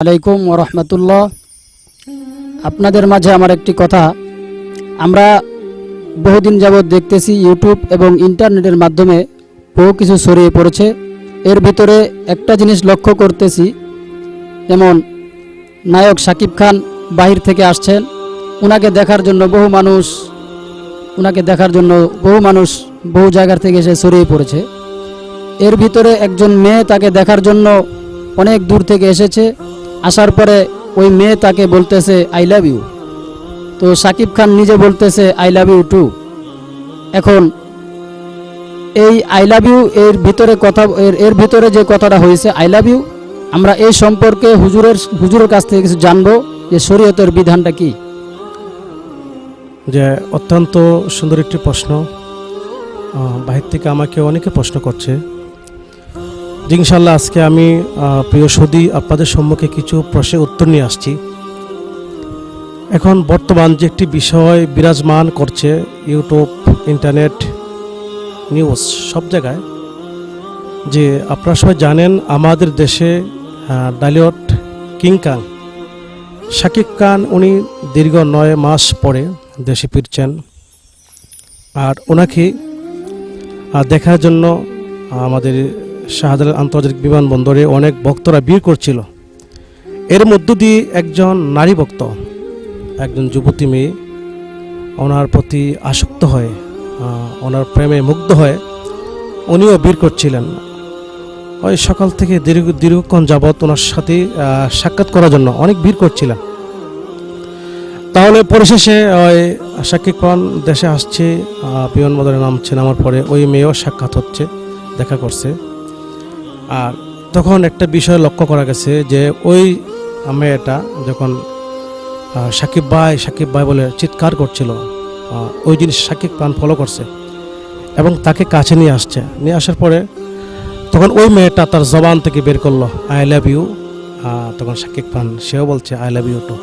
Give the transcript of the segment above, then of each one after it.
আলাইকুম ওয়া রাহমাতুল্লাহ। আপনাদের মাঝে আমার একটি কথা, আমরা বহুদিন যাবৎ দেখতেছি ইউটিউব এবং ইন্টারনেটের মাধ্যমে বহু কিছু ছড়িয়ে পড়েছে। এর ভিতরে একটা জিনিস লক্ষ্য করতেছি, যেমন নায়ক শাকিব খান বাহির থেকে আসছেন, ওনাকে দেখার জন্য বহু মানুষ বহু জায়গার থেকে এসে ছড়িয়ে পড়েছে। এর ভিতরে একজন মেয়ে তাকে দেখার জন্য অনেক দূর থেকে এসেছে। আসার পরে ওই মেয়ে তাকে বলতেছে আই লাভ ইউ, তো শাকিব খান নিজে বলতেছে আই লাভ ইউ টু। এখন এই আই লাভ ইউ এর ভিতরে যে কথাটা হয়েছে আই লাভ ইউ, আমরা এই সম্পর্কে হুজুরের কাছ থেকে কিছু জানবো যে শরীয়তের বিধানটা কি। যে অত্যন্ত সুন্দর একটি প্রশ্ন, বাহির থেকে আমাকে অনেকে প্রশ্ন করছে। ইনশাল্লাহ আজকে আমি প্রিয় সুধী আপনাদের সম্মুখে কিছু প্রশ্নের উত্তর নিয়ে আসছি। এখন বর্তমান যে একটি বিষয় বিরাজমান করছে ইউটিউব, ইন্টারনেট, নিউজ সব জায়গায়, যে আপনারা সবাই জানেন আমাদের দেশে ডালিউড কিং খান শাকিব খান উনি দীর্ঘ 9 মাস পরে দেশে ফিরছেন। আর ওনাকে দেখার জন্য আমাদের শাহজালাল আন্তর্জাতিক বিমানবন্দরে অনেক ভক্তরা ভিড় করছিল। এর মধ্য দিয়ে একজন নারী ভক্ত, একজন যুবতী মেয়ে ওনার প্রতি আসক্ত হয়ে, ওনার প্রেমে মুগ্ধ হয়ে উনিও ভিড় করছিলেন। ওই সকাল থেকে দীর্ঘক্ষণ যাবৎ ওনার সাথে সাক্ষাৎ করার জন্য অনেক ভিড় করছিলেন। তাহলে পরিশেষে ওই শাকিব খান দেশে আসছে, বিমানবন্দরে নামছে, নামার পরে ওই মেয়েও সাক্ষাৎ হচ্ছে, দেখা করছে। আর তখন একটা বিষয় লক্ষ্য করা গেছে যে ওই মেয়েটা যখন শাকিব ভাই বলে চিৎকার করছিল, ওই জিনিস শাকিব খান ফলো করছে এবং তাকে কাছে নিয়ে আসছে। নিয়ে আসার পরে তখন ওই মেয়েটা তার জবান থেকে বের করলো আই লাভ ইউ। তখন শাকিব খান সেও বলছে আই লাভ ইউ টু।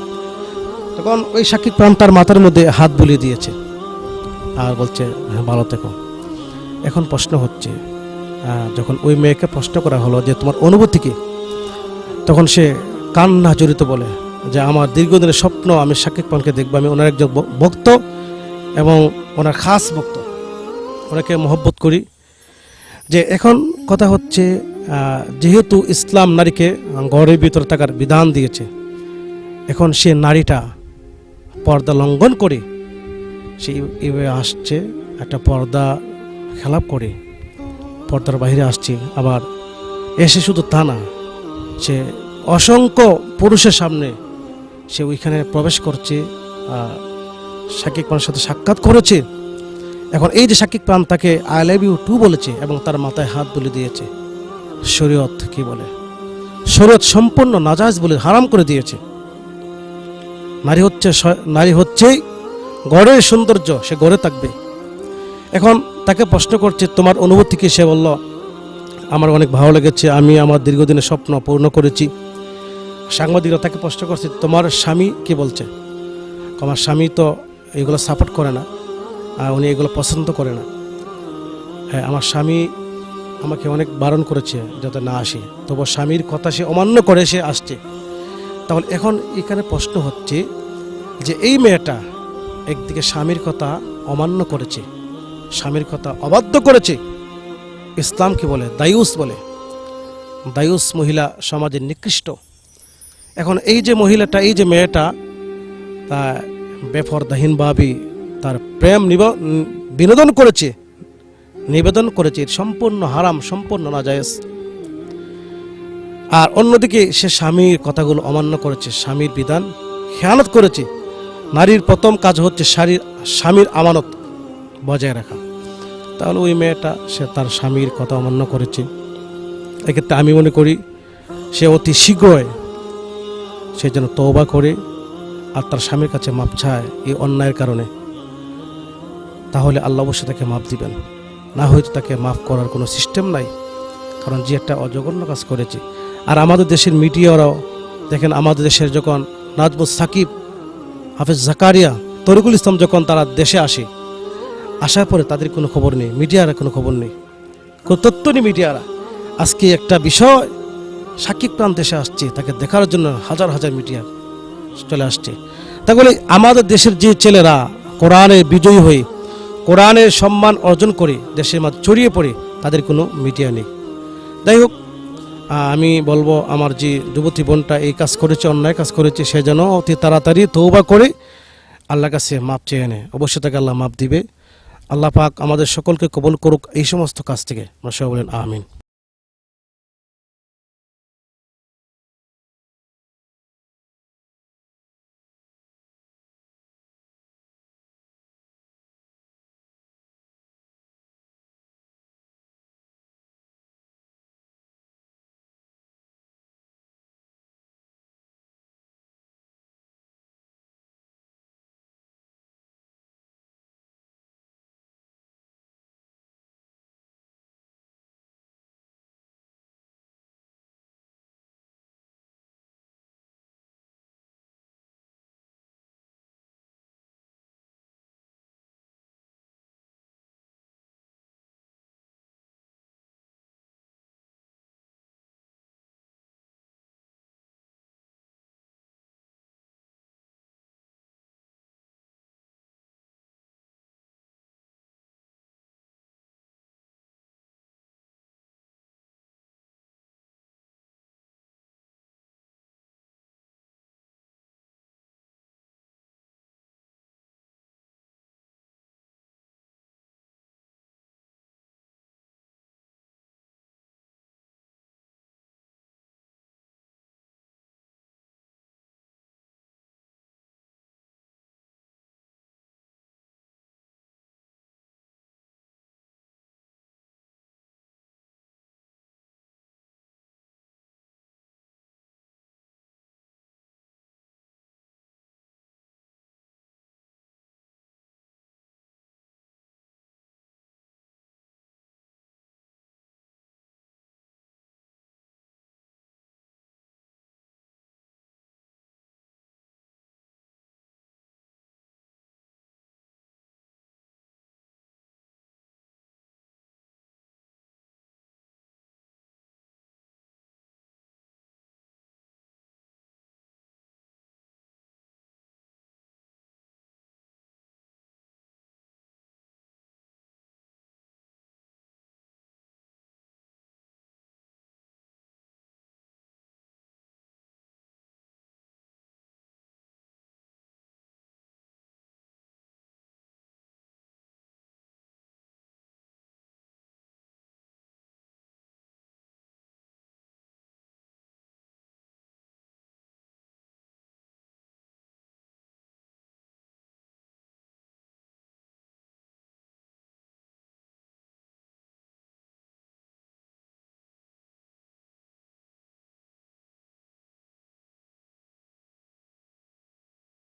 তখন ওই শাকিব খান তার মাথার মধ্যে হাত বুলিয়ে দিয়েছে আর বলছে হ্যাঁ ভালো থেকো। এখন প্রশ্ন হচ্ছে, যখন ওই মেয়েকে প্রশ্ন করা হলো যে তোমার অনুভূতি কি, তখন সে কান্না জড়িত বলে যে আমার দীর্ঘদিনের স্বপ্ন, আমি শাকিব খানকে দেখবো, আমি ওনার একজন ভক্ত এবং ওনার খাস ভক্ত, ওনাকে মহব্বত করি। যে এখন কথা হচ্ছে, যেহেতু ইসলাম নারীকে ঘরের ভিতরে থাকার বিধান দিয়েছে, এখন সে নারীটা পর্দা লঙ্ঘন করে সে এভাবে আসছে, একটা পর্দা খেলাপ করে পর্দার বাইরে আসছে। আবার এসে শুধু তা না, সে অসংখ্য পুরুষের সামনে সে ওইখানে প্রবেশ করছে, শাকিব খানের সাথে সাক্ষাৎ করেছে। এখন এই যে শাকিব খান তাকে আই লাভ ইউ টু বলেছে এবং তার মাথায় হাত বুলিয়ে দিয়েছে, শরীয়ত কি বলে? শরীয়ত সম্পূর্ণ নাজায়েজ বলে হারাম করে দিয়েছে। নারী হচ্ছে গড়ের সৌন্দর্য, সে গড়ে থাকবে। এখন তাকে প্রশ্ন করছে তোমার অনুভূতি কি? সে বলল আমার অনেক ভালো লেগেছে, আমি আমার দীর্ঘদিনের স্বপ্ন পূর্ণ করেছি। সাংবাদিকরা তাকে প্রশ্ন করছে তোমার স্বামী কি বলছে? আমার স্বামী তো এগুলো সাপোর্ট করে না, উনি এগুলো পছন্দ করে না। হ্যাঁ, আমার স্বামী আমাকে অনেক বারণ করেছে যাতে না আসি, তবু স্বামীর কথা সে অমান্য করে সে আসছে। তাহলে এখন এখানে প্রশ্ন হচ্ছে যে এই মেয়েটা একদিকে স্বামীর কথা অমান্য করেছে, স্বামীর কথা অবাধ্য করেছে, ইসলাম কি বলে? দায়ুস বলে। দায়ুস মহিলা সমাজের নিকৃষ্ট। এখন এই যে মহিলাটা, এই যে মেয়েটা তা বেপরদাহীনভাবে তার প্রেম নিবেদন করেছে, সম্পূর্ণ হারাম, সম্পূর্ণ নাজায়েজ। আর অন্যদিকে সে স্বামীর কথাগুলো অমান্য করেছে, স্বামীর বিধান খেয়ানত করেছে। নারীর প্রথম কাজ হচ্ছে স্বামীর আমানত বজায় রাখা। তাহলে ওই মেয়েটা সে তার স্বামীর কথা অমান্য করেছে। এক্ষেত্রে আমি মনে করি সে অতি শীঘ্রই সে যেন তওবা করে আর তার স্বামীর কাছে মাপ চায় এই অন্যায়ের কারণে। তাহলে আল্লাহ অবশ্যই তাকে মাপ দিবেন, না হয়তো তাকে মাফ করার কোনো সিস্টেম নাই, কারণ যে একটা অজঘন্য কাজ করেছে। আর আমাদের দেশের মিডিয়ারাও দেখেন, আমাদের দেশের যখন নাজমুস সাকিব, হাফেজ জাকারিয়া, তরিকুল ইসলাম যখন তারা দেশে আসার পরে তাদের কোনো খবর নেই, মিডিয়ারা কোনো খবর নেই, কোনো তথ্য নেই মিডিয়ারা। আজকে একটা বিষয় সাকিব খান দেশে আসছে, তাকে দেখার জন্য হাজার হাজার মিডিয়া চলে আসছে। তাহলে আমাদের দেশের যে ছেলেরা কোরআনে বিজয়ী হয়ে কোরআনের সম্মান অর্জন করে দেশের মাঝে ছড়িয়ে পড়ে, তাদের কোনো মিডিয়া নেই। যাই হোক, আমি বলবো আমার যে যুবতী বোনটা এই কাজ করেছে, অন্যায় কাজ করেছে, সে যেন অতি তাড়াতাড়ি তওবা করে আল্লাহর কাছে মাপ চেয়ে নেয়। অবশ্যই তাকে আল্লাহ মাপ দিবে। আল্লাহ পাক আমাদের সকলকে কবুল করুক এই সমস্ত কাজ থেকে। আমরা সবাই বলেন আমিন।